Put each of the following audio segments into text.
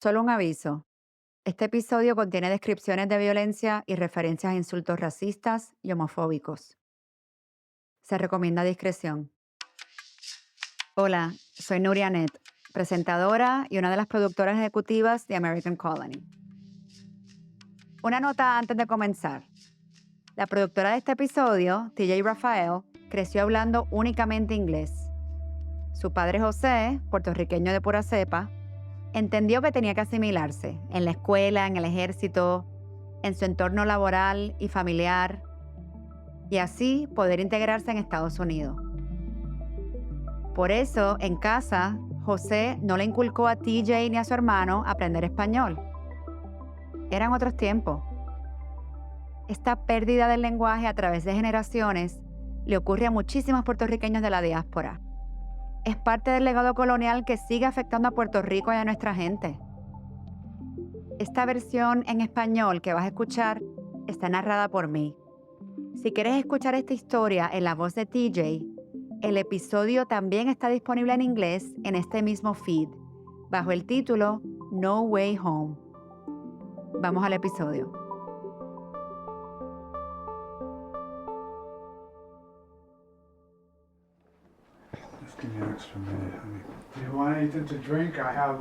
Solo un aviso. Este episodio contiene descripciones de violencia y referencias a insultos racistas y homofóbicos. Se recomienda discreción. Hola, soy Nuria Net, presentadora y una de las productoras ejecutivas de American Colony. Una nota antes de comenzar. La productora de este episodio, TJ Rafael, creció hablando únicamente inglés. Su padre José, puertorriqueño de pura cepa, entendió que tenía que asimilarse en la escuela, en el ejército, en su entorno laboral y familiar, y así poder integrarse en Estados Unidos. Por eso, en casa, José no le inculcó a TJ ni a su hermano aprender español. Eran otros tiempos. Esta pérdida del lenguaje a través de generaciones le ocurre a muchísimos puertorriqueños de la diáspora. Es parte del legado colonial que sigue afectando a Puerto Rico y a nuestra gente. Esta versión en español que vas a escuchar está narrada por mí. Si quieres escuchar esta historia en la voz de TJ, el episodio también está disponible en inglés en este mismo feed, bajo el título No Way Home. Vamos al episodio. Just give me an extra minute, honey. Do you want anything to drink? I have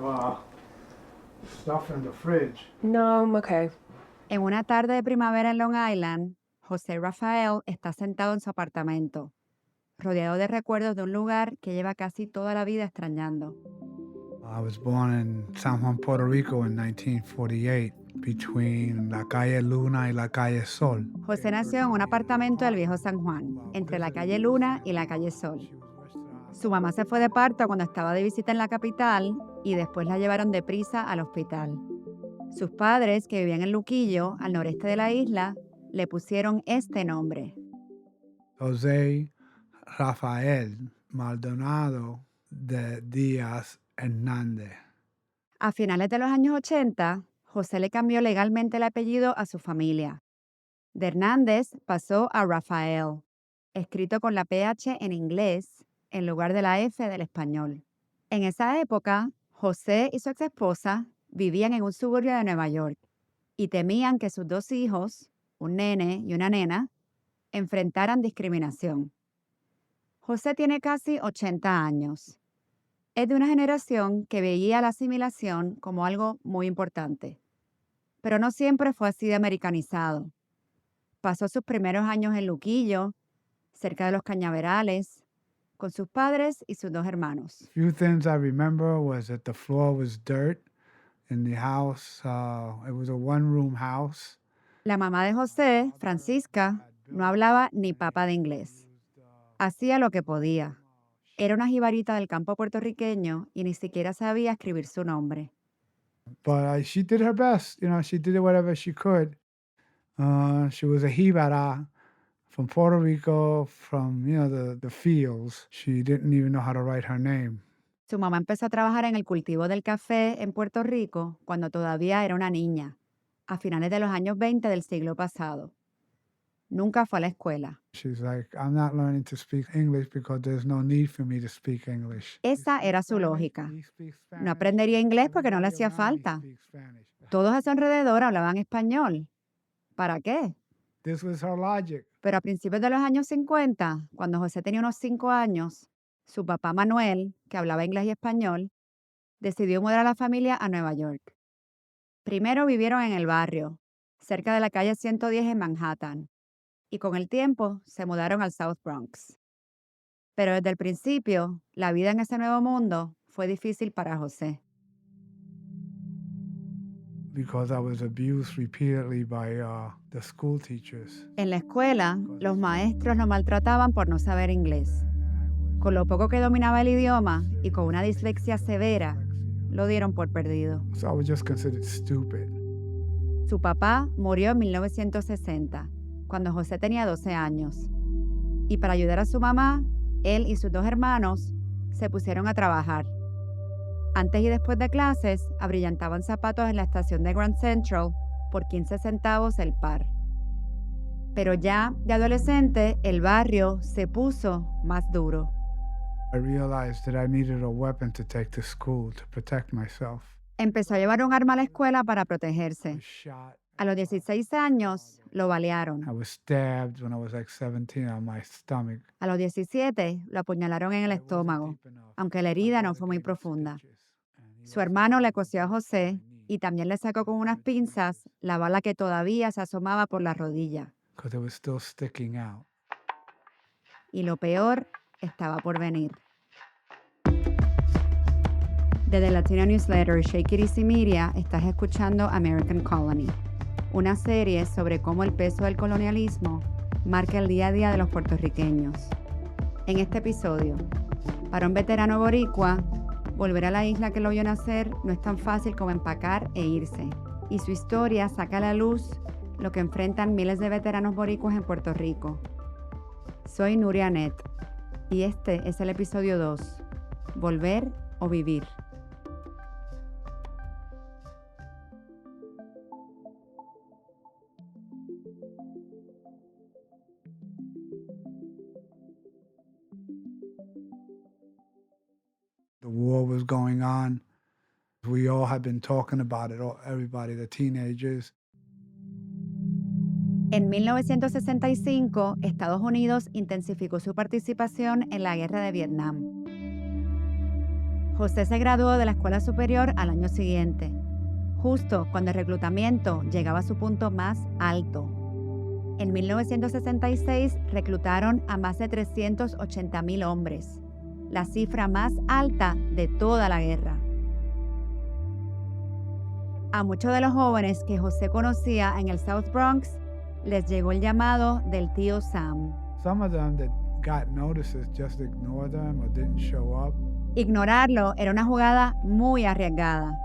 stuff in the fridge. No, I'm okay. En una tarde de primavera en Long Island, José Rafael está sentado en su apartamento, rodeado de recuerdos de un lugar que lleva casi toda la vida extrañando. I was born in San Juan, Puerto Rico in 1948, between la calle Luna y la calle Sol. José nació en un apartamento del viejo San Juan, entre la calle Luna y la calle Sol. Su mamá se fue de parto cuando estaba de visita en la capital y después la llevaron deprisa al hospital. Sus padres, que vivían en Luquillo, al noreste de la isla, le pusieron este nombre. José Rafael Maldonado de Díaz Hernández. A finales de los años 80, José le cambió legalmente el apellido a su familia. De Hernández pasó a Rafael, escrito con la PH en inglés en lugar de la F del español. En esa época, José y su exesposa vivían en un suburbio de Nueva York y temían que sus dos hijos, un nene y una nena, enfrentaran discriminación. José tiene casi 80 años. Es de una generación que veía la asimilación como algo muy importante. Pero no siempre fue así de americanizado. Pasó sus primeros años en Luquillo, cerca de los cañaverales, con sus padres y sus dos hermanos. Few things I remember was that the floor was dirt in the house. It was a one-room house. La mamá de José, Francisca, no hablaba ni papa de inglés. Hacía lo que podía. Era una jibarita del campo puertorriqueño y ni siquiera sabía escribir su nombre. But she did her best. She did whatever she could. She was a jíbara from Puerto Rico, from, the fields. She didn't even know how to write her name. Su mamá empezó a trabajar en el cultivo del café en Puerto Rico cuando todavía era una niña, a finales de los años 20 del siglo pasado. Nunca fue a la escuela. She's like, I'm not learning to speak English because there's no need for me to speak English. Esa era su lógica. No aprendería inglés porque no le hacía falta. Todos a su alrededor hablaban español. ¿Para qué? This was her logic. Pero a principios de los años 50, cuando José tenía unos 5 años, su papá Manuel, que hablaba inglés y español, decidió mudar a la familia a Nueva York. Primero vivieron en el barrio, cerca de la calle 110 en Manhattan, y con el tiempo se mudaron al South Bronx. Pero desde el principio, la vida en ese nuevo mundo fue difícil para José. Because I was abused repeatedly by the school teachers. En la escuela, los maestros lo maltrataban por no saber inglés. Con lo poco que dominaba el idioma y con una dislexia severa, lo dieron por perdido. So I was just considered stupid. Su papá murió en 1960, cuando José tenía 12 años. Y para ayudar a su mamá, él y sus dos hermanos se pusieron a trabajar. Antes y después de clases, abrillantaban zapatos en la estación de Grand Central por 15 centavos el par. Pero ya de adolescente, el barrio se puso más duro. I realized that I needed a weapon to take to school to protect myself. Empezó a llevar un arma a la escuela para I protegerse. was shot. A los 16 años lo I balearon. was stabbed when I was like 17 on my stomach. A los 17 lo apuñalaron en el But it wasn't estómago, deep enough. aunque la My herida no brother fue muy gave me profunda. stitches, and he Su had some hermano le needles cosió a in my José knee y también le sacó con unas pinzas la bala que todavía se asomaba por la rodilla. because it was still sticking out. Y lo peor estaba por venir. Desde Latino Newsletter, Shake It Easy Media, estás escuchando American Colony, una serie sobre cómo el peso del colonialismo marca el día a día de los puertorriqueños. En este episodio, para un veterano boricua, volver a la isla que lo vio nacer no es tan fácil como empacar e irse, y su historia saca a la luz lo que enfrentan miles de veteranos boricuas en Puerto Rico. Soy Nuria Net, y este es el episodio 2, Volver o Vivir. The war was going on. We all had been talking about it, everybody, the teenagers. En 1965, Estados Unidos intensificó su participación en la Guerra de Vietnam. José se graduó de la escuela superior al año siguiente, justo cuando el reclutamiento llegaba a su punto más alto. En 1966 reclutaron a más de 380,000 hombres, la cifra más alta de toda la guerra. A muchos de los jóvenes que José conocía en el South Bronx les llegó el llamado del tío Sam. Some of them that got notices just ignored them or didn't show up. Ignorarlo era una jugada muy arriesgada.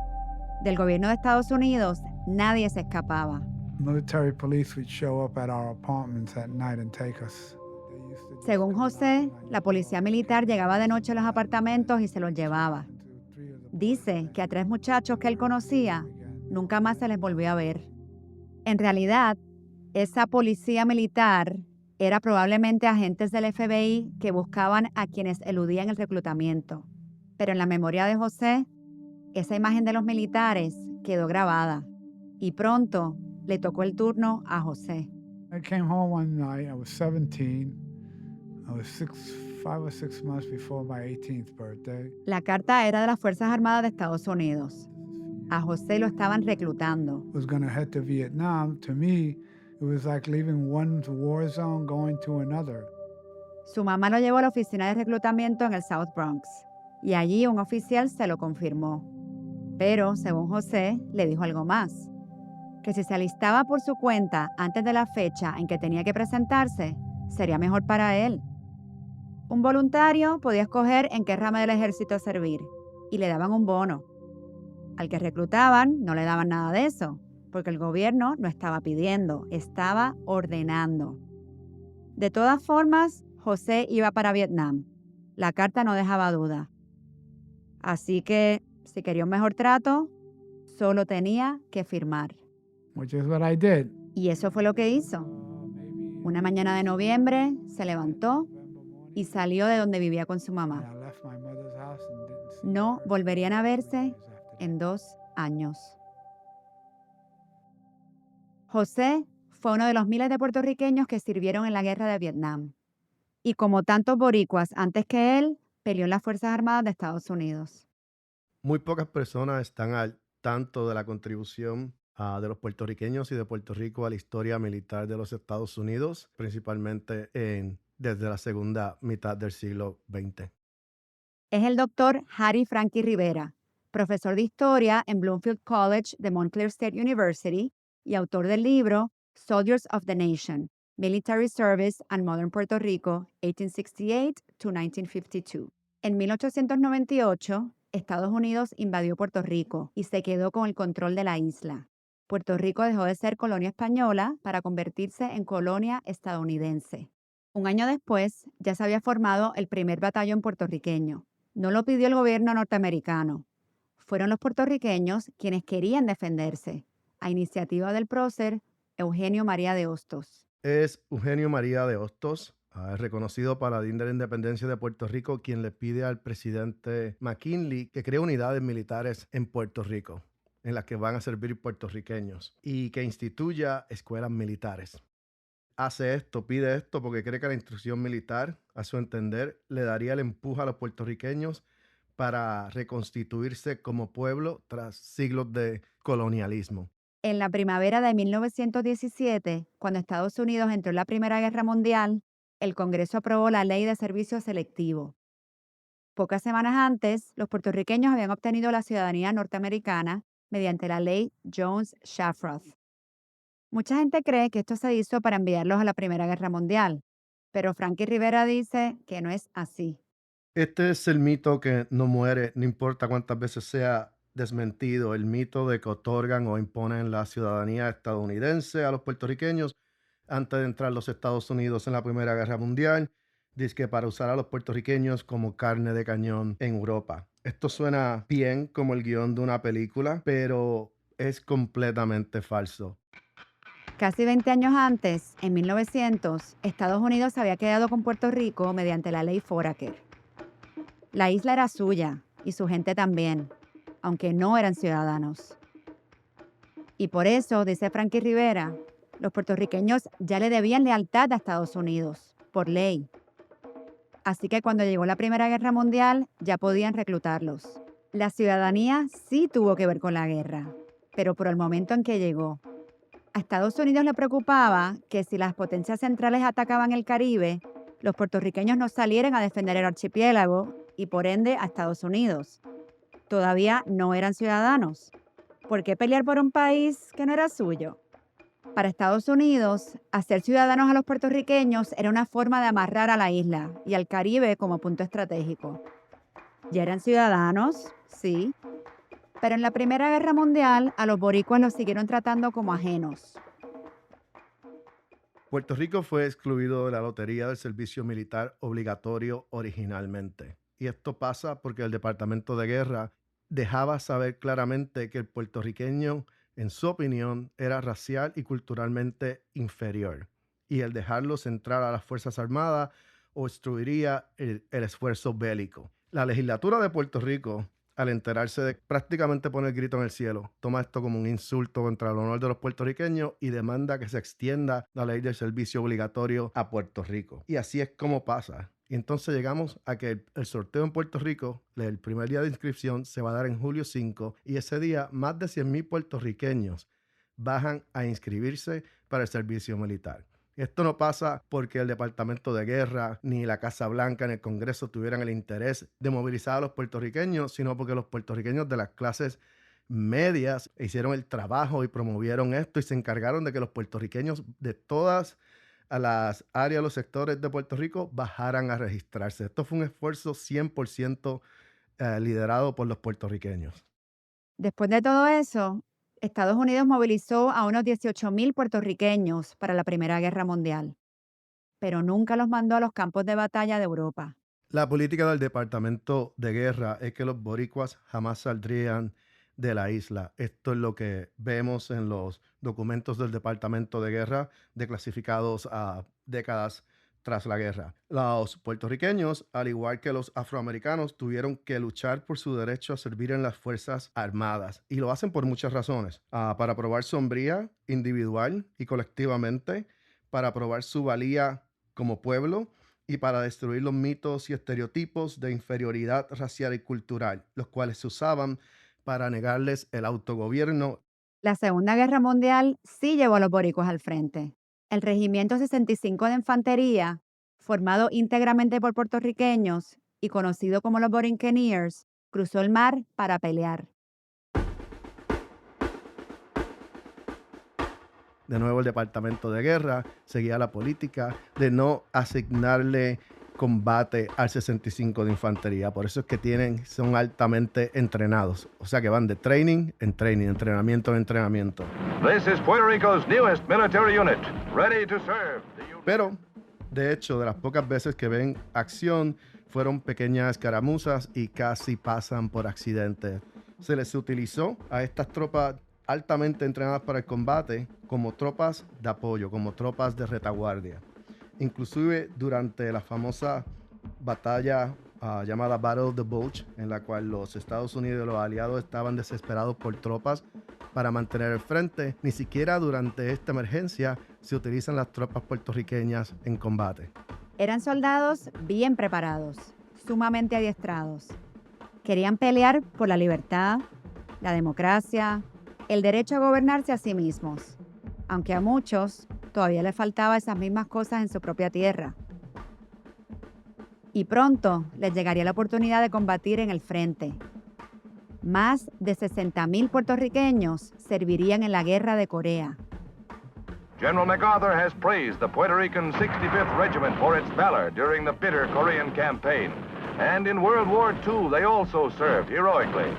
Del gobierno de Estados Unidos nadie se escapaba. Military police would show up at our apartments at night and take us. They used to just Según come José, knocking on la your policía door. militar llegaba de noche a los apartamentos y se los llevaba. Two, three of the boys Dice que a 3 muchachos que él conocía again. nunca más se les volvió a ver. En realidad, esa policía militar era probablemente agentes del FBI que buscaban a quienes eludían el reclutamiento. Pero en la memoria de José, esa imagen de los militares quedó grabada y pronto le tocó el turno a José. I came home one night. I was 17. I was 5 or 6 months before my 18th birthday. La carta era de las Fuerzas Armadas de Estados Unidos. A José lo estaban reclutando. Was going to head to Vietnam. To me, it was like leaving one war zone going to another. Su mamá lo llevó a la oficina de reclutamiento en el South Bronx y allí un oficial se lo confirmó. Pero, según José, le dijo algo más, que si se alistaba por su cuenta antes de la fecha en que tenía que presentarse, sería mejor para él. Un voluntario podía escoger en qué rama del ejército servir y le daban un bono. Al que reclutaban no le daban nada de eso, porque el gobierno no estaba pidiendo, estaba ordenando. De todas formas, José iba para Vietnam. La carta no dejaba duda. Así que, si quería un mejor trato, solo tenía que firmar. Which is what I did. Y eso fue lo que hizo. Maybe Una mañana de noviembre se levantó y salió de donde vivía con su mamá. I left my mother's house and didn't see No her volverían a for verse years after en that. 2 años. José fue uno de los miles de puertorriqueños que sirvieron en la guerra de Vietnam. Y como tantos boricuas antes que él, peleó en las Fuerzas Armadas de Estados Unidos. Muy pocas personas están al tanto de la contribución de los puertorriqueños y de Puerto Rico a la historia militar de los Estados Unidos, principalmente desde la segunda mitad del siglo XX. Es el doctor Harry Frankie Rivera, profesor de historia en Bloomfield College de Montclair State University y autor del libro Soldiers of the Nation, Military Service and Modern Puerto Rico, 1868 to 1952. En 1898, Estados Unidos invadió Puerto Rico y se quedó con el control de la isla. Puerto Rico dejó de ser colonia española para convertirse en colonia estadounidense. Un año después, ya se había formado el primer batallón puertorriqueño. No lo pidió el gobierno norteamericano. Fueron los puertorriqueños quienes querían defenderse, a iniciativa del prócer Eugenio María de Hostos. Es Eugenio María de Hostos, El reconocido paladín de la independencia de Puerto Rico, quien le pide al presidente McKinley que cree unidades militares en Puerto Rico, en las que van a servir puertorriqueños, y que instituya escuelas militares. Hace esto, pide esto, porque cree que la instrucción militar, a su entender, le daría el empuje a los puertorriqueños para reconstituirse como pueblo tras siglos de colonialismo. En la primavera de 1917, cuando Estados Unidos entró en la Primera Guerra Mundial, el Congreso aprobó la Ley de Servicio Selectivo. Pocas semanas antes, los puertorriqueños habían obtenido la ciudadanía norteamericana mediante la Ley Jones-Shafroth. Mucha gente cree que esto se hizo para enviarlos a la Primera Guerra Mundial, pero Frankie Rivera dice que no es así. Este es el mito que no muere, no importa cuántas veces sea desmentido, el mito de que otorgan o imponen la ciudadanía estadounidense a los puertorriqueños antes de entrar a los Estados Unidos en la Primera Guerra Mundial, que para usar a los puertorriqueños como carne de cañón en Europa. Esto suena bien como el guión de una película, pero es completamente falso. Casi 20 años antes, en 1900, Estados Unidos se había quedado con Puerto Rico mediante la ley Foraker. La isla era suya y su gente también, aunque no eran ciudadanos. Y por eso, dice Frankie Rivera, los puertorriqueños ya le debían lealtad a Estados Unidos, por ley. Así que cuando llegó la Primera Guerra Mundial, ya podían reclutarlos. La ciudadanía sí tuvo que ver con la guerra, pero por el momento en que llegó. A Estados Unidos le preocupaba que si las potencias centrales atacaban el Caribe, los puertorriqueños no salieran a defender el archipiélago y por ende a Estados Unidos. Todavía no eran ciudadanos. ¿Por qué pelear por un país que no era suyo? Para Estados Unidos, hacer ciudadanos a los puertorriqueños era una forma de amarrar a la isla y al Caribe como punto estratégico. ¿Ya eran ciudadanos? Sí. Pero en la Primera Guerra Mundial, a los boricuas los siguieron tratando como ajenos. Puerto Rico fue excluido de la lotería del servicio militar obligatorio originalmente. Y esto pasa porque el Departamento de Guerra dejaba saber claramente que el puertorriqueño, en su opinión, era racial y culturalmente inferior. Y el dejarlos entrar a las Fuerzas Armadas obstruiría el esfuerzo bélico. La legislatura de Puerto Rico, al enterarse de prácticamente poner el grito en el cielo, toma esto como un insulto contra el honor de los puertorriqueños y demanda que se extienda la ley del servicio obligatorio a Puerto Rico. Y así es como pasa. Y entonces llegamos a que el sorteo en Puerto Rico, el primer día de inscripción, se va a dar en julio 5 y ese día más de 100,000 puertorriqueños bajan a inscribirse para el servicio militar. Esto no pasa porque el Departamento de Guerra, ni la Casa Blanca, ni el Congreso tuvieran el interés de movilizar a los puertorriqueños, sino porque los puertorriqueños de las clases medias hicieron el trabajo y promovieron esto y se encargaron de que los puertorriqueños de todas las áreas, los sectores de Puerto Rico bajaran a registrarse. Esto fue un esfuerzo 100% liderado por los puertorriqueños. Después de todo eso, Estados Unidos movilizó a unos 18,000 puertorriqueños para la Primera Guerra Mundial, pero nunca los mandó a los campos de batalla de Europa. La política del Departamento de Guerra es que los boricuas jamás saldrían de la isla. Esto es lo que vemos en los documentos del Departamento de Guerra declasificados a décadas tras la guerra. Los puertorriqueños, al igual que los afroamericanos, tuvieron que luchar por su derecho a servir en las Fuerzas Armadas y lo hacen por muchas razones. Para probar su hombría individual y colectivamente, para probar su valía como pueblo, y para destruir los mitos y estereotipos de inferioridad racial y cultural, los cuales se usaban para negarles el autogobierno. La Segunda Guerra Mundial sí llevó a los boricuas al frente. El Regimiento 65 de Infantería, formado íntegramente por puertorriqueños y conocido como los Borinqueniers, cruzó el mar para pelear. De nuevo, el Departamento de Guerra seguía la política de no asignarle combate al 65 de Infantería. Por eso es que son altamente entrenados. O sea que van de training en training, entrenamiento en entrenamiento. This is Puerto Rico's newest military unit, ready to serve. Pero, de hecho, de las pocas veces que ven acción, fueron pequeñas escaramuzas y casi pasan por accidente. Se les utilizó a estas tropas altamente entrenadas para el combate como tropas de apoyo, como tropas de retaguardia. Inclusive durante la famosa batalla llamada Battle of the Bulge, en la cual los Estados Unidos y los aliados estaban desesperados por tropas para mantener el frente, ni siquiera durante esta emergencia se utilizan las tropas puertorriqueñas en combate. Eran soldados bien preparados, sumamente adiestrados. Querían pelear por la libertad, la democracia, el derecho a gobernarse a sí mismos, aunque a muchos todavía les faltaba esas mismas cosas en su propia tierra. Y pronto les llegaría la oportunidad de combatir en el frente. Más de 60,000 puertorriqueños servirían en la Guerra de Corea. General MacArthur has praised the Puerto Rican 65th Regiment for its valor during the bitter Korean campaign. And in World War II, they also served heroically.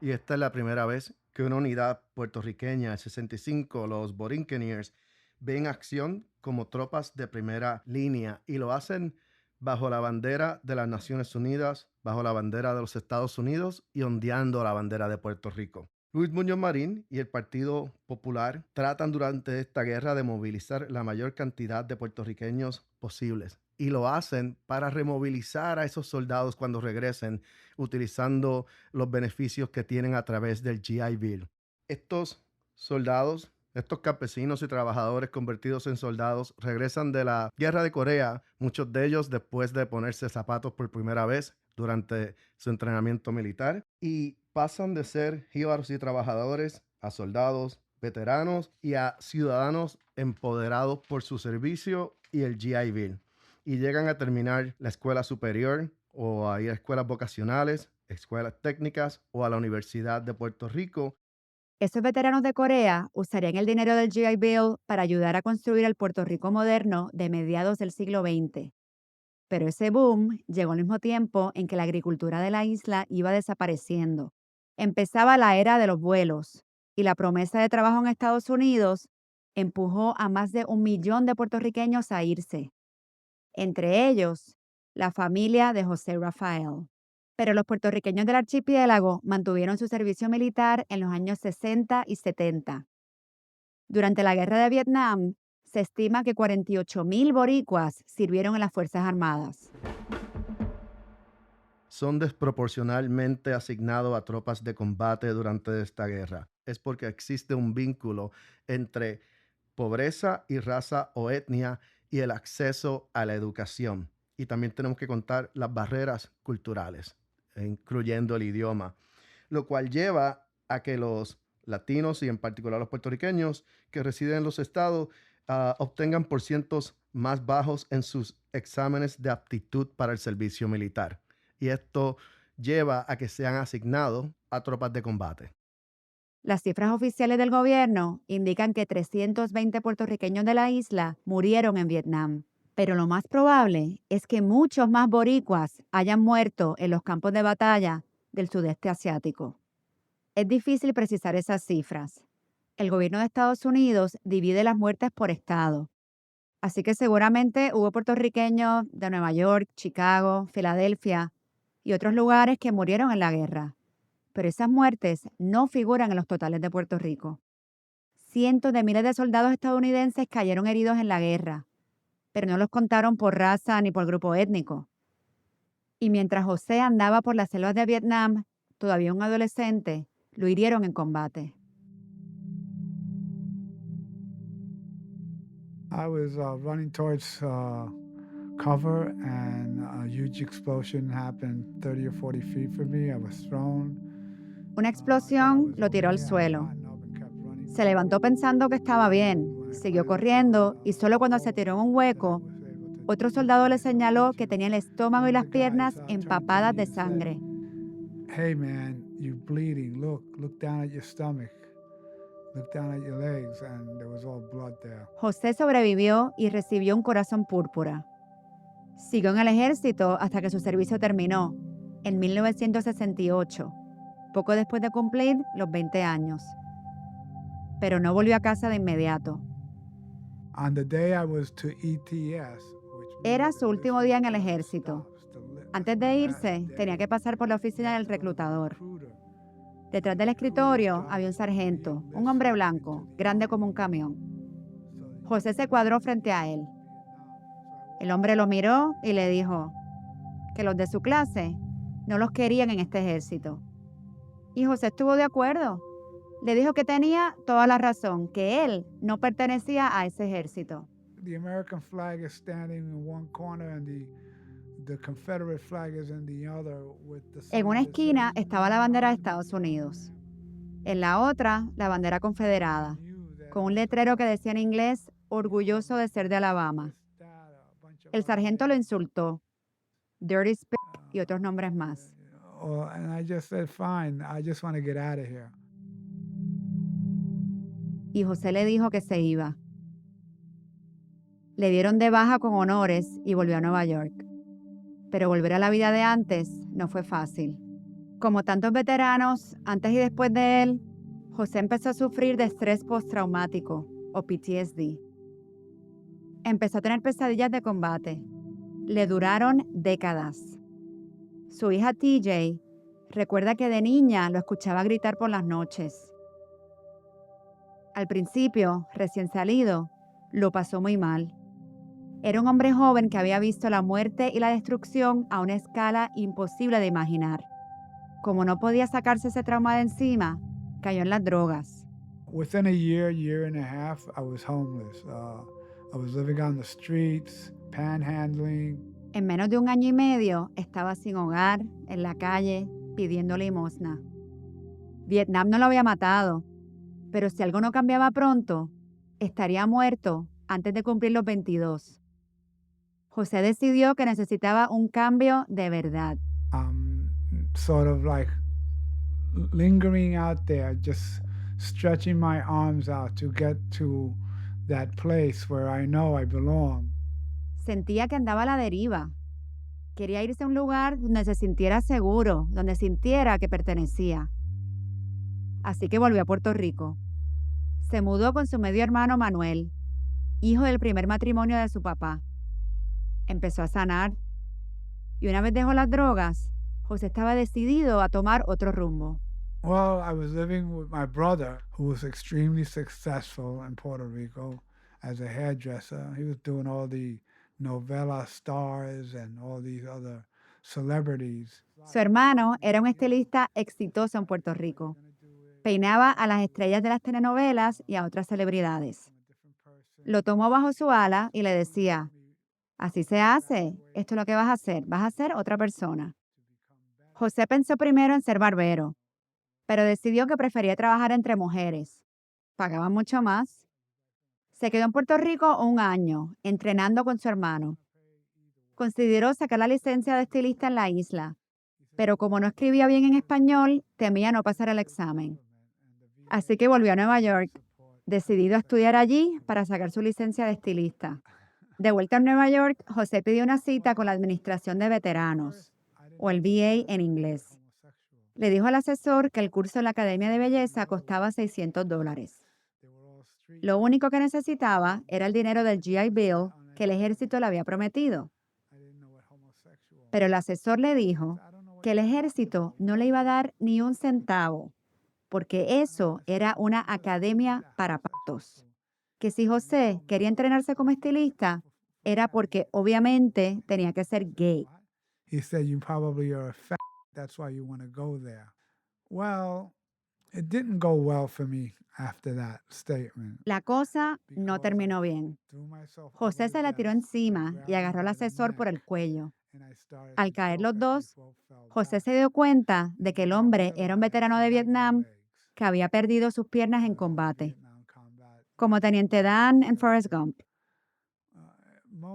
Y esta es la primera vez que una unidad puertorriqueña, el 65, los Borinqueniers, ven acción como tropas de primera línea y lo hacen bajo la bandera de las Naciones Unidas, bajo la bandera de los Estados Unidos y ondeando la bandera de Puerto Rico. Luis Muñoz Marín y el Partido Popular tratan durante esta guerra de movilizar la mayor cantidad de puertorriqueños posibles y lo hacen para removilizar a esos soldados cuando regresen utilizando los beneficios que tienen a través del GI Bill. Estos soldados, estos campesinos y trabajadores convertidos en soldados regresan de la Guerra de Corea, muchos de ellos después de ponerse zapatos por primera vez durante su entrenamiento militar y pasan de ser jíbaros y trabajadores a soldados, veteranos y a ciudadanos empoderados por su servicio y el GI Bill. Y llegan a terminar la escuela superior o a ir a escuelas vocacionales, escuelas técnicas o a la Universidad de Puerto Rico. Esos veteranos de Corea usarían el dinero del GI Bill para ayudar a construir el Puerto Rico moderno de mediados del siglo XX. Pero ese boom llegó al mismo tiempo en que la agricultura de la isla iba desapareciendo. Empezaba la era de los vuelos y la promesa de trabajo en Estados Unidos empujó a más de 1 millón de puertorriqueños a irse. Entre ellos, la familia de José Rafael. Pero los puertorriqueños del archipiélago mantuvieron su servicio militar en los años 60 y 70. Durante la Guerra de Vietnam, se estima que 48,000 boricuas sirvieron en las Fuerzas Armadas. Son desproporcionalmente asignados a tropas de combate durante esta guerra. Es porque existe un vínculo entre pobreza y raza o etnia y el acceso a la educación. Y también tenemos que contar las barreras culturales, incluyendo el idioma, lo cual lleva a que los latinos y en particular los puertorriqueños que residen en los estados obtengan porcientos más bajos en sus exámenes de aptitud para el servicio militar. Y esto lleva a que sean asignados a tropas de combate. Las cifras oficiales del gobierno indican que 320 puertorriqueños de la isla murieron en Vietnam, pero lo más probable es que muchos más boricuas hayan muerto en los campos de batalla del sudeste asiático. Es difícil precisar esas cifras. El gobierno de Estados Unidos divide las muertes por estado, así que seguramente hubo puertorriqueños de Nueva York, Chicago, Filadelfia y otros lugares que murieron en la guerra. Pero esas muertes no figuran en los totales de Puerto Rico. Cientos de miles de soldados estadounidenses cayeron heridos en la guerra, pero no los contaron por raza ni por grupo étnico. Y mientras José andaba por las selvas de Vietnam, todavía un adolescente, lo hirieron en combate. I was running towards cover and a huge explosion happened 30 or 40 feet from me. I was thrown. Una explosión lo tiró al suelo. Se levantó pensando que estaba bien, siguió corriendo y solo cuando se tiró en un hueco, otro soldado le señaló que tenía el estómago y las piernas empapadas de sangre. Hey man, you're bleeding. Look down at your stomach. Look down at your legs, and there was all blood there. José sobrevivió y recibió un corazón púrpura. Siguió en el ejército hasta que su servicio terminó, en 1968, poco después de cumplir los 20 años. Pero no volvió a casa de inmediato. On the day I was to ETS, Era su último día en el ejército. Antes de irse, tenía que pasar por la oficina del reclutador. Detrás del escritorio había un sargento, un hombre blanco, grande como un camión. José se cuadró frente a él. El hombre lo miró y le dijo que los de su clase no los querían en este ejército. Y José estuvo de acuerdo. Le dijo que tenía toda la razón, que él no pertenecía a ese ejército. The American flag is standing in one corner and the Confederate flag is in the other with the En una sign that esquina says, estaba la bandera de Estados Unidos. En la otra, la bandera confederada, con un letrero que decía en inglés, orgulloso de ser de Alabama. El sargento lo insultó, Dirty Spick y otros nombres más. And I just said, fine, I just want to get out of here. Y José le dijo que se iba. Le dieron de baja con honores y volvió a Nueva York. Pero volver a la vida de antes no fue fácil. Como tantos veteranos, antes y después de él, José empezó a sufrir de estrés postraumático o PTSD. Empezó a tener pesadillas de combate. Le duraron décadas. Su hija TJ recuerda que de niña lo escuchaba gritar por las noches. Al principio, recién salido, lo pasó muy mal. Era un hombre joven que había visto la muerte y la destrucción a una escala imposible de imaginar. Como no podía sacarse ese trauma de encima, cayó en las drogas. Within a year and a half, I was homeless. I was living on the streets, panhandling. En menos de 1 año y medio, estaba sin hogar, en la calle, pidiendo limosna. Vietnam no lo había matado, pero si algo no cambiaba pronto, estaría muerto antes de cumplir los 22. José decidió que necesitaba un cambio de verdad. Sort of like lingering out there, just stretching my arms out to get to that place where I know I belong. Sentía que andaba a la deriva. Quería irse a un lugar donde se sintiera seguro, donde sintiera que pertenecía. Así que volvió a Puerto Rico. Se mudó con su medio hermano Manuel, hijo del primer matrimonio de su papá. Empezó a sanar. Y una vez dejó las drogas, José estaba decidido a tomar otro rumbo. Well, I was living with my brother, who was extremely successful in Puerto Rico as a hairdresser. He was doing all the novela stars and all these other celebrities. Su hermano era un estilista exitoso en Puerto Rico. Peinaba a las estrellas de las telenovelas y a otras celebridades. Lo tomó bajo su ala y le decía, así se hace, esto es lo que vas a ser otra persona. José pensó primero en ser barbero, pero decidió que prefería trabajar entre mujeres. Pagaban mucho más. Se quedó en Puerto Rico 1 año, entrenando con su hermano. Consideró sacar la licencia de estilista en la isla, pero como no escribía bien en español, temía no pasar el examen. Así que volvió a Nueva York, decidido a estudiar allí para sacar su licencia de estilista. De vuelta en Nueva York, José pidió una cita con la Administración de Veteranos, o el VA en inglés. Le dijo al asesor que el curso en la Academia de Belleza costaba $600. Lo único que necesitaba era el dinero del GI Bill que el ejército le había prometido. Pero el asesor le dijo que el ejército no le iba a dar ni un centavo, porque eso era una academia para patos. Que si José quería entrenarse como estilista, era porque obviamente tenía que ser gay. He said, you probably are a fat, that's why you want to go there. Well, it didn't go well for me after that statement. La cosa no terminó bien. José se la tiró encima y agarró al asesor por el cuello. Al caer los dos, José se dio cuenta de que el hombre era un veterano de Vietnam que había perdido sus piernas en combate, como Teniente Dan en Forrest Gump.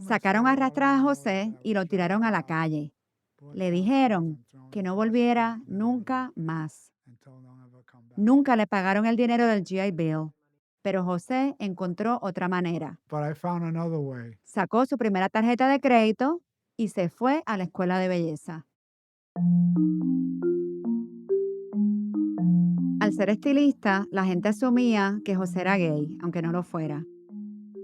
Sacaron a arrastrar a José y lo tiraron a la calle. Le dijeron que no volviera nunca más. Nunca le pagaron el dinero del GI Bill, pero José encontró otra manera. But I found another way. Sacó su primera tarjeta de crédito y se fue a la escuela de belleza. Al ser estilista, la gente asumía que José era gay, aunque no lo fuera.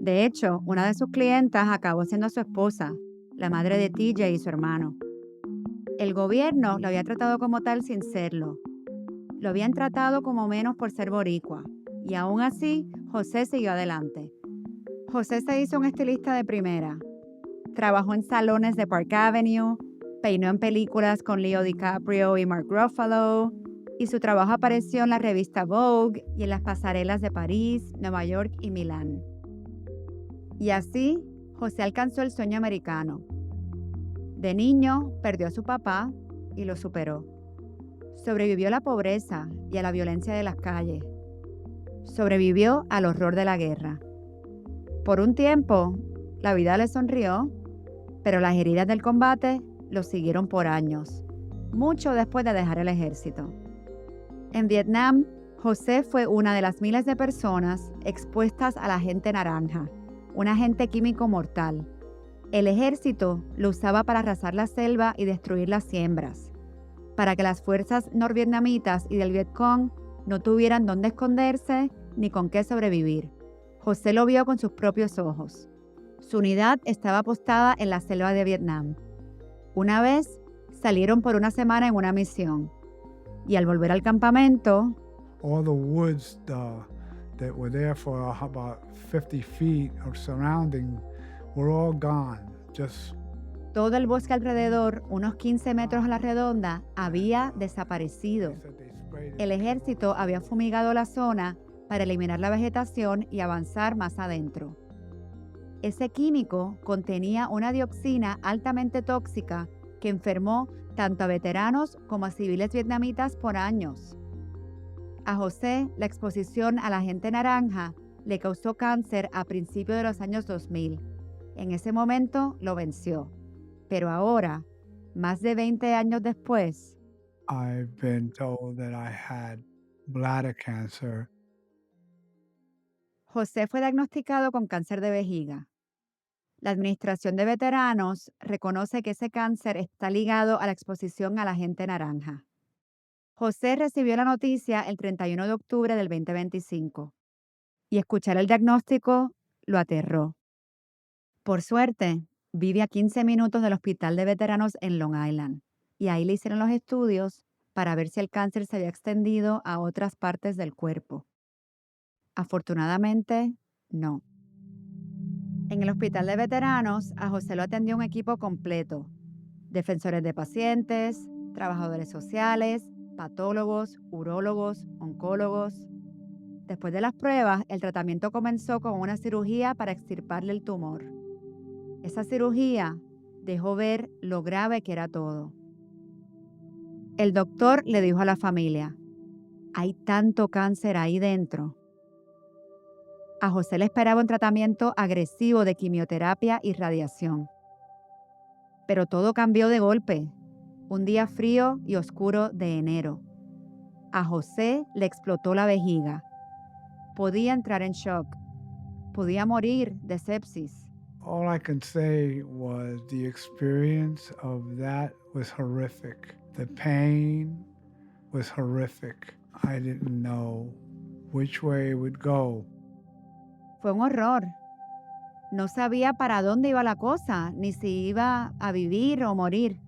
De hecho, una de sus clientas acabó siendo su esposa, la madre de TJ y su hermano. El gobierno lo había tratado como tal sin serlo. Lo habían tratado como menos por ser boricua, y aún así, José siguió adelante. José se hizo un estilista de primera. Trabajó en salones de Park Avenue, peinó en películas con Leo DiCaprio y Mark Ruffalo, y su trabajo apareció en la revista Vogue y en las pasarelas de París, Nueva York y Milán. Y así, José alcanzó el sueño americano. De niño, perdió a su papá y lo superó. Sobrevivió a la pobreza y a la violencia de las calles. Sobrevivió al horror de la guerra. Por un tiempo, la vida le sonrió, pero las heridas del combate lo siguieron por años, mucho después de dejar el ejército. En Vietnam, José fue una de las miles de personas expuestas al agente naranja, un agente químico mortal. El ejército lo usaba para arrasar la selva y destruir las siembras, para que las fuerzas norvietnamitas y del Vietcong no tuvieran dónde esconderse ni con qué sobrevivir. José lo vio con sus propios ojos. Su unidad estaba postada en la selva de Vietnam. Una vez salieron por una semana en una misión y al volver al campamento, All the woods that were there for about 50 feet or surrounding were all gone. Just todo el bosque alrededor, unos 15 metros a la redonda, había desaparecido. El ejército había fumigado la zona para eliminar la vegetación y avanzar más adentro. Ese químico contenía una dioxina altamente tóxica que enfermó tanto a veteranos como a civiles vietnamitas por años. A José, la exposición al agente naranja le causó cáncer a principios de los años 2000. En ese momento lo venció. Pero ahora, más de 20 años después, I've been told that I had bladder cancer. José fue diagnosticado con cáncer de vejiga. La Administración de Veteranos reconoce que ese cáncer está ligado a la exposición al agente naranja. José recibió la noticia el 31 de octubre del 2025 y escuchar el diagnóstico lo aterró. Por suerte, vive a 15 minutos del Hospital de Veteranos en Long Island y ahí le hicieron los estudios para ver si el cáncer se había extendido a otras partes del cuerpo. Afortunadamente, no. En el Hospital de Veteranos, a José lo atendió un equipo completo: defensores de pacientes, trabajadores sociales, patólogos, urólogos, oncólogos. Después de las pruebas, el tratamiento comenzó con una cirugía para extirparle el tumor. Esa cirugía dejó ver lo grave que era todo. El doctor le dijo a la familia: hay tanto cáncer ahí dentro. A José le esperaba un tratamiento agresivo de quimioterapia y radiación. Pero todo cambió de golpe, un día frío y oscuro de enero. A José le explotó la vejiga. Podía entrar en shock. Podía morir de sepsis. All I can say was the experience of that was horrific. The pain was horrific. I didn't know which way it would go. Fue un horror. No sabía para dónde iba la cosa, ni si iba a vivir o morir.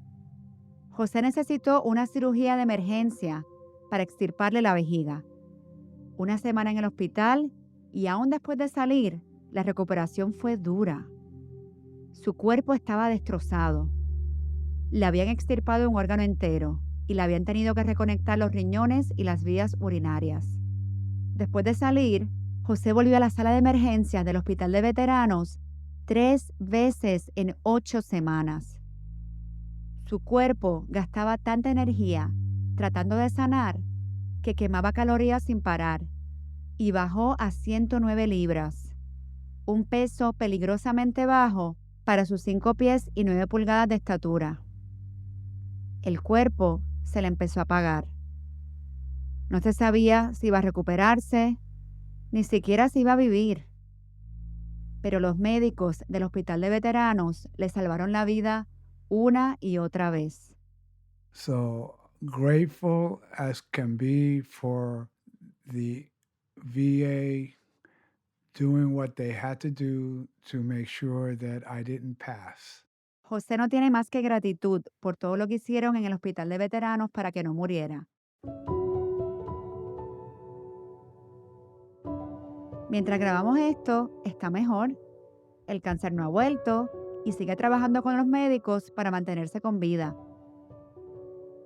José necesitó una cirugía de emergencia para extirparle la vejiga. Una semana en el hospital y aún después de salir, la recuperación fue dura. Su cuerpo estaba destrozado. Le habían extirpado un órgano entero y le habían tenido que reconectar los riñones y las vías urinarias. Después de salir, José volvió a la sala de emergencias del Hospital de Veteranos 3 veces en 8 semanas. Su cuerpo gastaba tanta energía tratando de sanar que quemaba calorías sin parar y bajó a 109 libras, un peso peligrosamente bajo para sus 5 pies y 9 pulgadas de estatura. El cuerpo se le empezó a apagar. No se sabía si iba a recuperarse, ni siquiera si iba a vivir. Pero los médicos del Hospital de Veteranos le salvaron la vida una y otra vez. So grateful as can be for the VA doing what they had to do to make sure that I didn't pass. José no tiene más que gratitud por todo lo que hicieron en el Hospital de Veteranos para que no muriera. Mientras grabamos esto, está mejor. el cáncer no ha vuelto y sigue trabajando con los médicos para mantenerse con vida.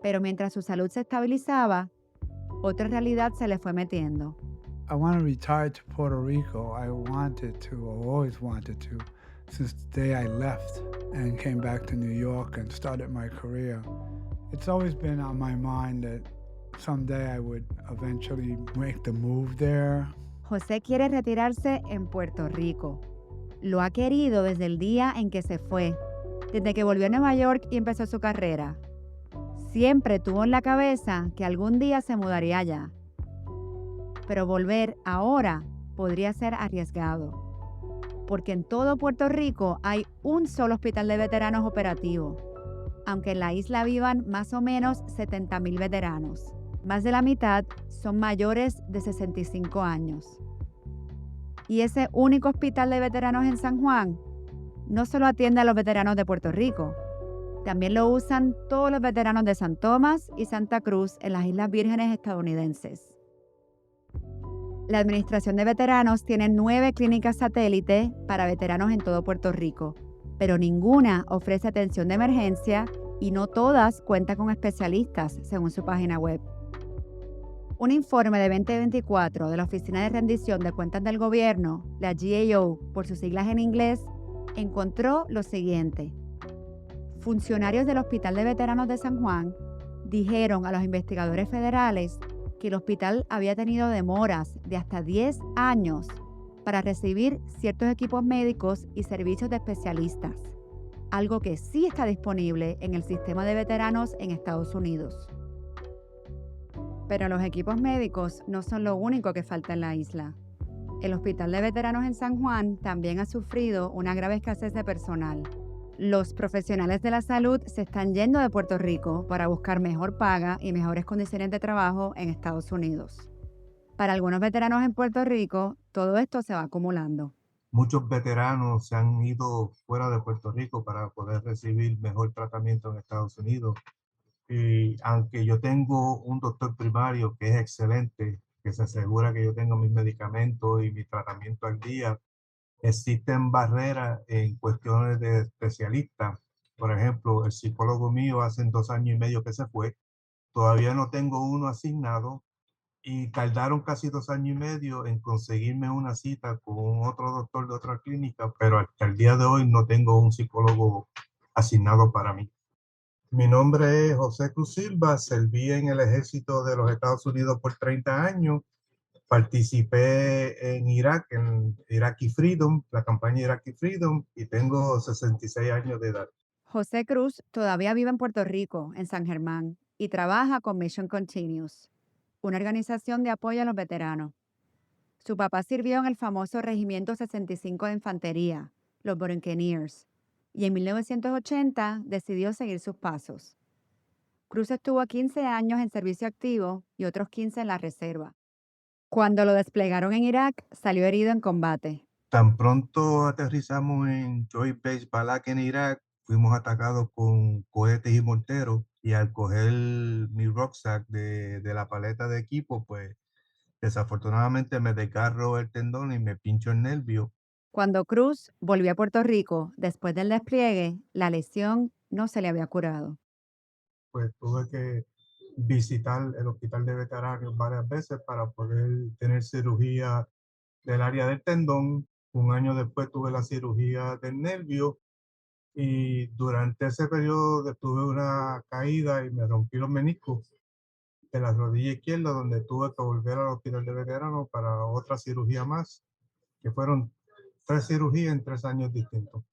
Pero mientras su salud se estabilizaba, otra realidad se le fue metiendo. I want to retire to Puerto Rico. I wanted to, or always wanted to, since the day I left and came back to New York and started my career. It's always been on my mind that someday I would eventually make the move there. José quiere retirarse en Puerto Rico. Lo ha querido desde el día en que se fue, desde que volvió a Nueva York y empezó su carrera. Siempre tuvo en la cabeza que algún día se mudaría allá. Pero volver ahora podría ser arriesgado, porque en todo Puerto Rico hay un solo hospital de veteranos operativo, aunque en la isla vivan más o menos 70,000 veteranos. Más de la mitad son mayores de 65 años. Y ese único hospital de veteranos en San Juan no solo atiende a los veteranos de Puerto Rico, también lo usan todos los veteranos de San Tomás y Santa Cruz en las Islas Vírgenes estadounidenses. La Administración de Veteranos tiene 9 clínicas satélite para veteranos en todo Puerto Rico, pero ninguna ofrece atención de emergencia y no todas cuentan con especialistas, según su página web. Un informe de 2024 de la Oficina de Rendición de Cuentas del Gobierno, la GAO, por sus siglas en inglés, encontró lo siguiente. Funcionarios del Hospital de Veteranos de San Juan dijeron a los investigadores federales que el hospital había tenido demoras de hasta 10 años para recibir ciertos equipos médicos y servicios de especialistas, algo que sí está disponible en el sistema de veteranos en Estados Unidos. Pero los equipos médicos no son lo único que falta en la isla. El Hospital de Veteranos en San Juan también ha sufrido una grave escasez de personal. Los profesionales de la salud se están yendo de Puerto Rico para buscar mejor paga y mejores condiciones de trabajo en Estados Unidos. Para algunos veteranos en Puerto Rico, todo esto se va acumulando. Muchos veteranos se han ido fuera de Puerto Rico para poder recibir mejor tratamiento en Estados Unidos. Y aunque yo tengo un doctor primario que es excelente, que se asegura que yo tengo mis medicamentos y mi tratamiento al día, existen barreras en cuestiones de especialistas. Por ejemplo, el psicólogo mío hace 2 años y medio que se fue. Todavía no tengo uno asignado y tardaron casi 2 años y medio en conseguirme una cita con otro doctor de otra clínica, pero hasta el día de hoy no tengo un psicólogo asignado para mí. Mi nombre es José Cruz Silva, serví en el ejército de los Estados Unidos por 30 años. Participé en Irak, en Iraqi Freedom, la campaña Iraqi Freedom, y tengo 66 años de edad. José Cruz todavía vive en Puerto Rico, en San Germán, y trabaja con Mission Continues, una organización de apoyo a los veteranos. Su papá sirvió en el famoso Regimiento 65 de Infantería, los Buccaneers, y en 1980 decidió seguir sus pasos. Cruz estuvo 15 años en servicio activo y otros 15 en la reserva. Cuando lo desplegaron en Irak, salió herido en combate. Tan pronto aterrizamos en Joint Base Balak en Irak, fuimos atacados con cohetes y morteros, y al coger mi rucksack de la paleta de equipo, pues desafortunadamente me desgarro el tendón y me pincho el nervio. Cuando Cruz volvió a Puerto Rico después del despliegue, la lesión no se le había curado. Pues tuve que visitar el hospital de veteranos varias veces para poder tener cirugía del área del tendón. 1 año después tuve la cirugía del nervio y durante ese periodo tuve una caída y me rompí los meniscos de la rodilla izquierda, donde tuve que volver al hospital de veteranos para otra cirugía más, que fueron 3 cirugías en 3 años distintos.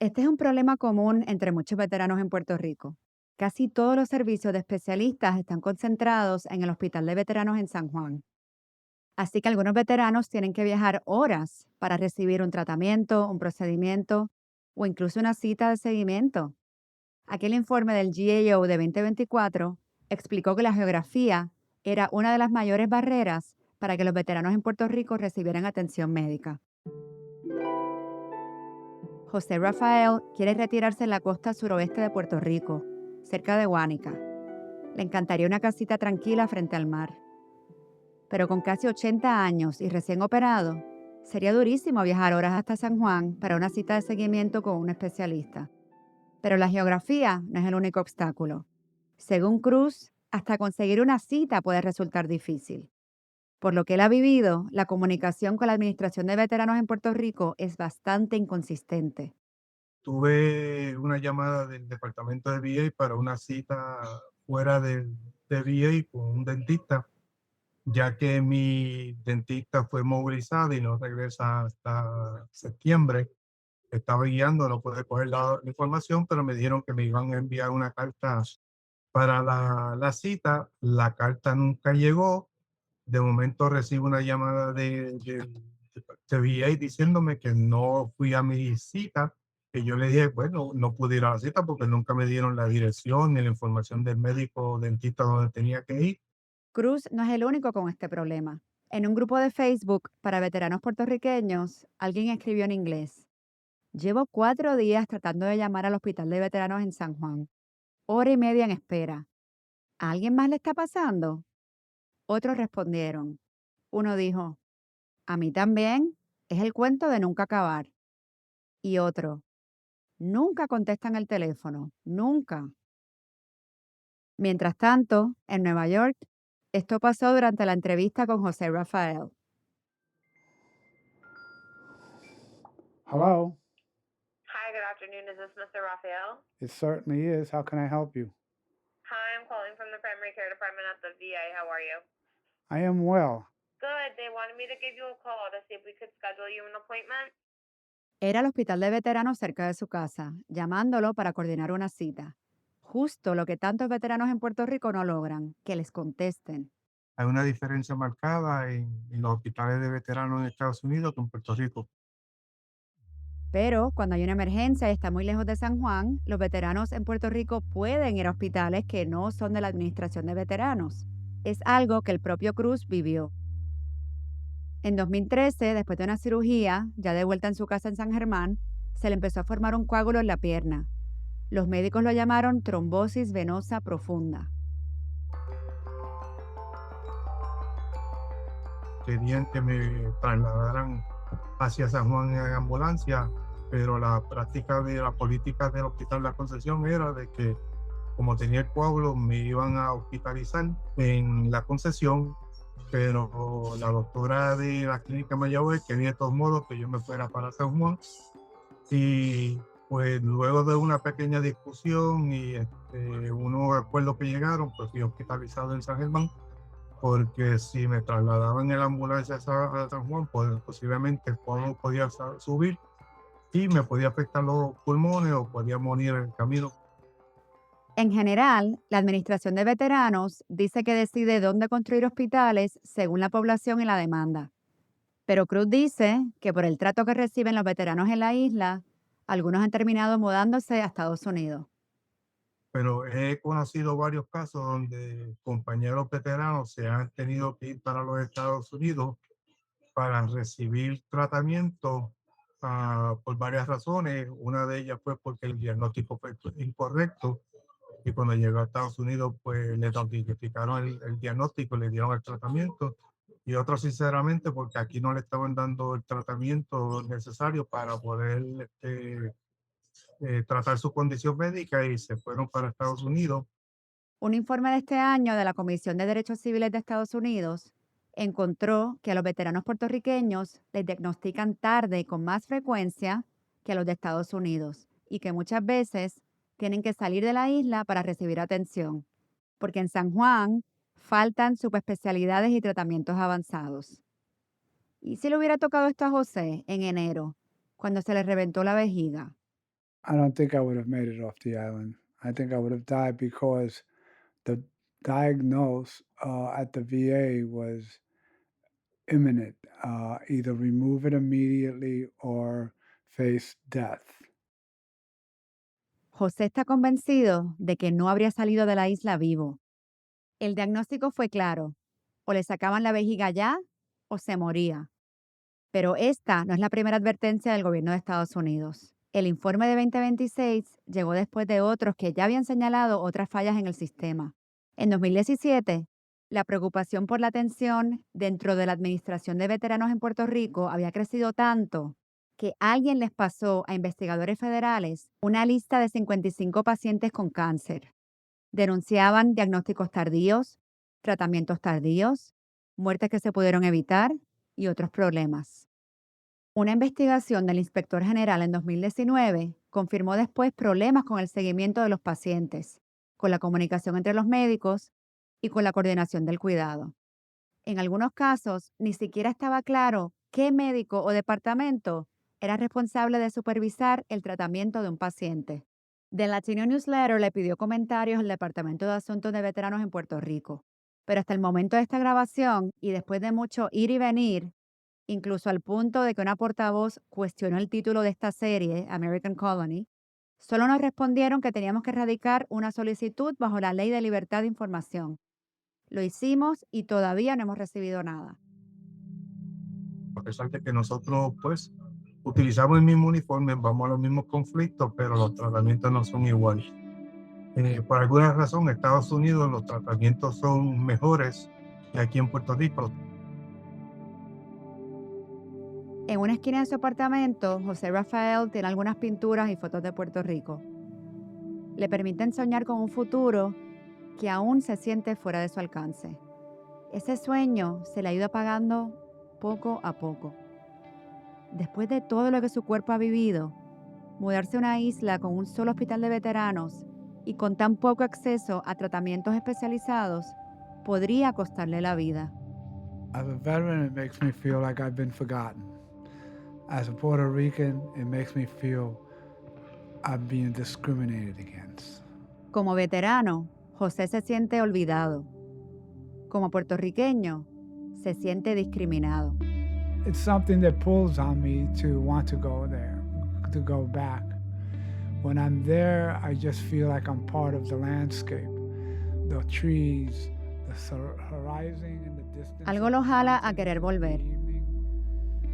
Este es un problema común entre muchos veteranos en Puerto Rico. Casi todos los servicios de especialistas están concentrados en el Hospital de Veteranos en San Juan. Así que algunos veteranos tienen que viajar horas para recibir un tratamiento, un procedimiento o incluso una cita de seguimiento. Aquel informe del GAO de 2024 explicó que la geografía era una de las mayores barreras para que los veteranos en Puerto Rico recibieran atención médica. José Rafael quiere retirarse en la costa suroeste de Puerto Rico, cerca de Guánica. Le encantaría una casita tranquila frente al mar. Pero con casi 80 años y recién operado, Sería durísimo viajar horas hasta San Juan para una cita de seguimiento con un especialista. Pero la geografía no es el único obstáculo. Según Cruz, hasta conseguir una cita puede resultar difícil. Por lo que él ha vivido, la comunicación con la Administración de Veteranos en Puerto Rico es bastante inconsistente. Tuve una llamada del departamento de VA para una cita fuera de VA con un dentista, ya que mi dentista fue movilizado y no regresa hasta septiembre. Estaba guiando, no pude coger la información, pero me dijeron que me iban a enviar una carta para la cita. La carta nunca llegó. De momento recibo una llamada de VA diciéndome que no fui a mi cita, que yo le dije, bueno, no pude ir a la cita porque nunca me dieron la dirección ni la información del médico o dentista donde tenía que ir. Cruz no es el único con este problema. En un grupo de Facebook para veteranos puertorriqueños, alguien escribió en inglés: Llevo 4 días tratando de llamar al Hospital de Veteranos en San Juan. Hora y media en espera. ¿A alguien más le está pasando? Otros respondieron. Uno dijo: A mí también. Es el cuento de nunca acabar. Y otro: Nunca contestan el teléfono. Nunca. Mientras tanto, en Nueva York, esto pasó durante la entrevista con José Rafael. Hello? Hi, good afternoon. Is this Mr. Raphael? It certainly is. How can I help you? Hi, I'm calling from the primary care department at the VA. How are you? I am well. Good. They wanted me to give you a call to see if we could schedule you an appointment. Era el hospital de veteranos cerca de su casa, llamándolo para coordinar una cita. Justo lo que tantos veteranos en Puerto Rico no logran, que les contesten. Hay una diferencia marcada en los hospitales de veteranos en Estados Unidos que en Puerto Rico. Pero cuando hay una emergencia y está muy lejos de San Juan, los veteranos en Puerto Rico pueden ir a hospitales que no son de la Administración de Veteranos. Es algo que el propio Cruz vivió. En 2013, después de una cirugía, ya de vuelta en su casa en San Germán, se le empezó a formar un coágulo en la pierna. Los médicos lo llamaron trombosis venosa profunda. Querían que me trasladaran hacia San Juan en ambulancia, pero la práctica de la política del Hospital de la Concepción era de que como tenía el coágulo me iban a hospitalizar en la Concepción, pero la doctora de la clínica Mayagüez quería de todos modos que yo me fuera para San Juan y pues luego de una pequeña discusión y unos acuerdos que llegaron, pues fui hospitalizado en San Germán, porque si me trasladaban en la ambulancia a San Juan, pues posiblemente el coágulo podía subir y me podía afectar los pulmones o podía morir en el camino. En general, la Administración de Veteranos dice que decide dónde construir hospitales según la población y la demanda. Pero Cruz dice que por el trato que reciben los veteranos en la isla, algunos han terminado mudándose a Estados Unidos. Pero he conocido varios casos donde compañeros veteranos se han tenido que ir para los Estados Unidos para recibir tratamiento por varias razones. Una de ellas fue porque el diagnóstico fue incorrecto y cuando llegó a Estados Unidos pues le notificaron el diagnóstico, le dieron el tratamiento y otro sinceramente porque aquí no le estaban dando el tratamiento necesario para poder tratar su condición médica y se fueron para Estados Unidos. Un informe de este año de la Comisión de Derechos Civiles de Estados Unidos encontró que a los veteranos puertorriqueños les diagnostican tarde y con más frecuencia que a los de Estados Unidos y que muchas veces tienen que salir de la isla para recibir atención, porque en San Juan faltan subespecialidades y tratamientos avanzados. ¿Y si le hubiera tocado esto a José en enero, cuando se le reventó la vejiga? I don't think I would have made it off the island. I think I would have died because the diagnose at the VA was imminent. Either remove it immediately or face death. José está convencido de que no habría salido de la isla vivo. El diagnóstico fue claro: o le sacaban la vejiga ya o se moría. Pero esta no es la primera advertencia del gobierno de Estados Unidos. El informe de 2026 llegó después de otros que ya habían señalado otras fallas en el sistema. En 2017, La preocupación por la atención dentro de la Administración de Veteranos en Puerto Rico había crecido tanto que alguien les pasó a investigadores federales una lista de 55 pacientes con cáncer. Denunciaban diagnósticos tardíos, tratamientos tardíos, muertes que se pudieron evitar y otros problemas. Una investigación del inspector general en 2019 confirmó después problemas con el seguimiento de los pacientes, con la comunicación entre los médicos y con la coordinación del cuidado. En algunos casos, ni siquiera estaba claro qué médico o departamento era responsable de supervisar el tratamiento de un paciente. The Latino Newsletter le pidió comentarios al Departamento de Asuntos de Veteranos en Puerto Rico, pero hasta el momento de esta grabación y después de mucho ir y venir, incluso al punto de que una portavoz cuestionó el título de esta serie, American Colony, solo nos respondieron que teníamos que radicar una solicitud bajo la Ley de Libertad de Información. Lo hicimos y todavía no hemos recibido nada. A pesar de que nosotros, pues, utilizamos el mismo uniforme, vamos a los mismos conflictos, pero los tratamientos no son iguales. Por alguna razón, en Estados Unidos los tratamientos son mejores que aquí en Puerto Rico. En una esquina de su apartamento, José Rafael tiene algunas pinturas y fotos de Puerto Rico. Le permiten soñar con un futuro que aún se siente fuera de su alcance. Ese sueño se le ha ido apagando poco a poco. Después de todo lo que su cuerpo ha vivido, mudarse a una isla con un solo hospital de veteranos y con tan poco acceso a tratamientos especializados podría costarle la vida. As a veteran, it makes me feel like I've been forgotten. As a Puerto Rican, it makes me feel I'm being discriminated against. Como veterano, José se siente olvidado. Como puertorriqueño, se siente discriminado. It's something that pulls on me to want to go there, to go back. When I'm there, I just feel like I'm part of the landscape. The trees, the horizon in the distance. Algo lo jala a querer volver.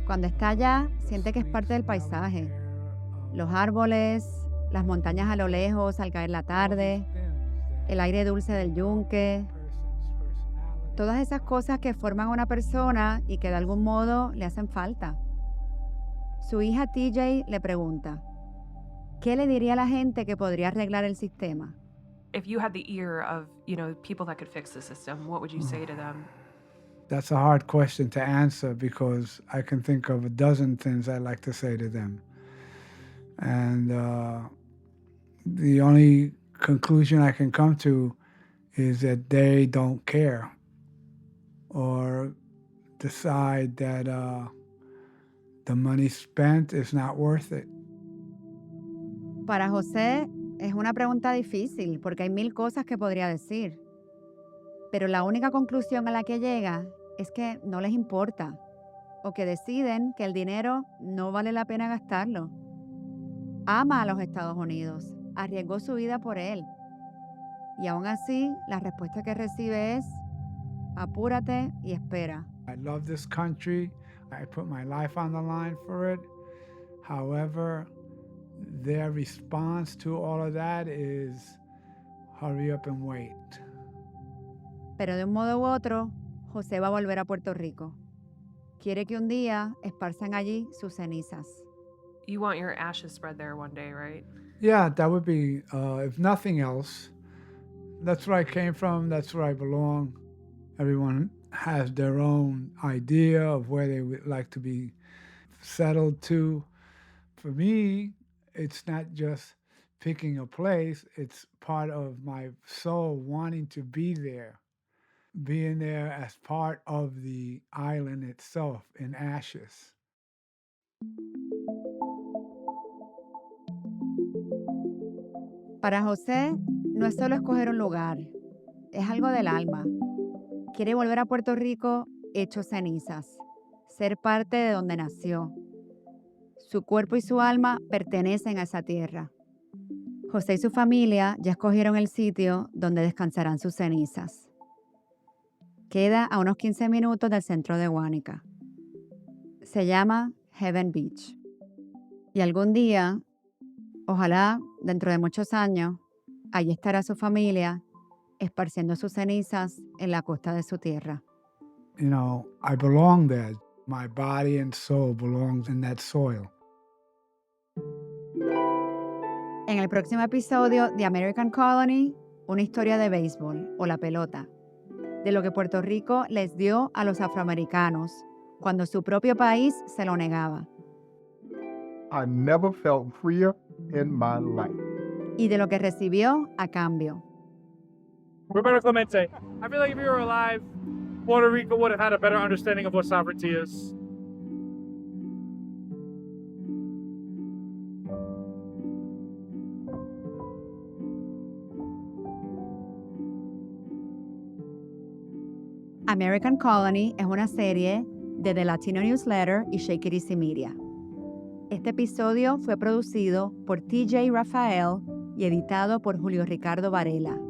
Cuando está allá, siente que es parte del paisaje. Los árboles, las montañas a lo lejos al caer la tarde, el aire dulce del yunque, todas esas cosas que forman una persona y que de algún modo le hacen falta. Su hija TJ le pregunta, ¿qué le diría a la gente que podría arreglar el sistema? If you had the ear of, people that could fix the system, what would you say to them? That's a hard question to answer because I can think of a dozen things I'd like to say to them. And the only conclusion I can come to is that they don't care or decide that the money spent is not worth it. Para José es una pregunta difícil porque hay mil cosas que podría decir. Pero la única conclusión a la que llega es que no les importa o que deciden que el dinero no vale la pena gastarlo. Ama a los Estados Unidos, arriesgó su vida por él. Y aún así, la respuesta que recibe es, apúrate y espera. I love this country. I put my life on the line for it. However, their response to all of that is hurry up and wait. Pero de un modo u otro, José va a volver a Puerto Rico. Quiere que un día esparzan allí sus cenizas. You want your ashes spread there one day, right? Yeah, that would be, if nothing else, that's where I came from, that's where I belong. Everyone has their own idea of where they would like to be settled to. For me, it's not just picking a place, it's part of my soul wanting to be there, being there as part of the island itself in ashes. Para José, no es solo escoger un lugar, es algo del alma. Quiere volver a Puerto Rico hecho cenizas, ser parte de donde nació. Su cuerpo y su alma pertenecen a esa tierra. José y su familia ya escogieron el sitio donde descansarán sus cenizas. Queda a unos 15 minutos del centro de Guánica. Se llama Heaven Beach. Y algún día, ojalá dentro de muchos años, allí estará su familia esparciendo sus cenizas en la costa de su tierra. You know, I belong there. My body and soul belongs in that soil. En el próximo episodio de American Colony, una historia de béisbol o la pelota, de lo que Puerto Rico les dio a los afroamericanos cuando su propio país se lo negaba, I never felt freer in my life. y de lo que recibió a cambio. Roberto Clemente, I feel like if you were alive, Puerto Rico would have had a better understanding of what sovereignty is. American Colony es una serie de The Latino Newsletter y Shake It Easy Media. Este episodio fue producido por TJ Rafael y editado por Julio Ricardo Varela.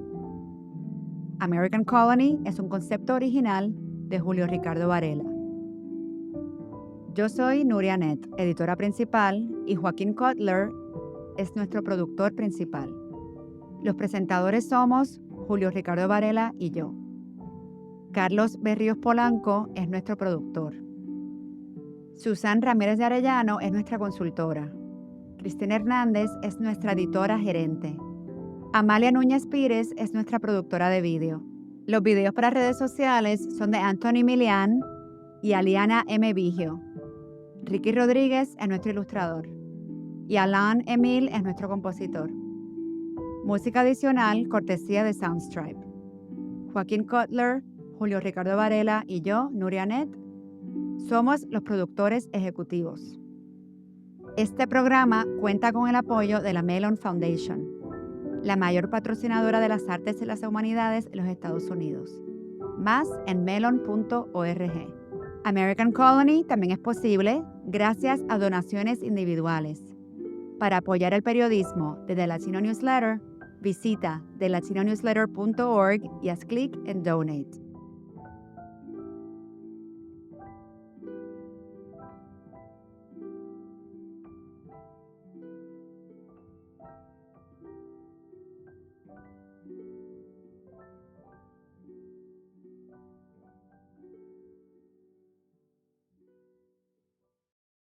American Colony es un concepto original de Julio Ricardo Varela. Yo soy Nuria Net, editora principal, y Joaquín Cutler es nuestro productor principal. Los presentadores somos Julio Ricardo Varela y yo. Carlos Berríos Polanco es nuestro productor. Susan Ramírez de Arellano es nuestra consultora. Cristina Hernández es nuestra editora gerente. Amalia Núñez Pires es nuestra productora de vídeo. Los videos para redes sociales son de Anthony Milian y Aliana M. Vigio. Ricky Rodríguez es nuestro ilustrador. Y Alan Emil es nuestro compositor. Música adicional, cortesía de Soundstripe. Joaquín Cutler, Julio Ricardo Varela y yo, Nuria Net, somos los productores ejecutivos. Este programa cuenta con el apoyo de la Mellon Foundation, la mayor patrocinadora de las artes y las humanidades en los Estados Unidos. Más en mellon.org. American Colony también es posible gracias a donaciones individuales. Para apoyar el periodismo de The Latino Newsletter, visita thelatinonewsletter.org y haz clic en Donate.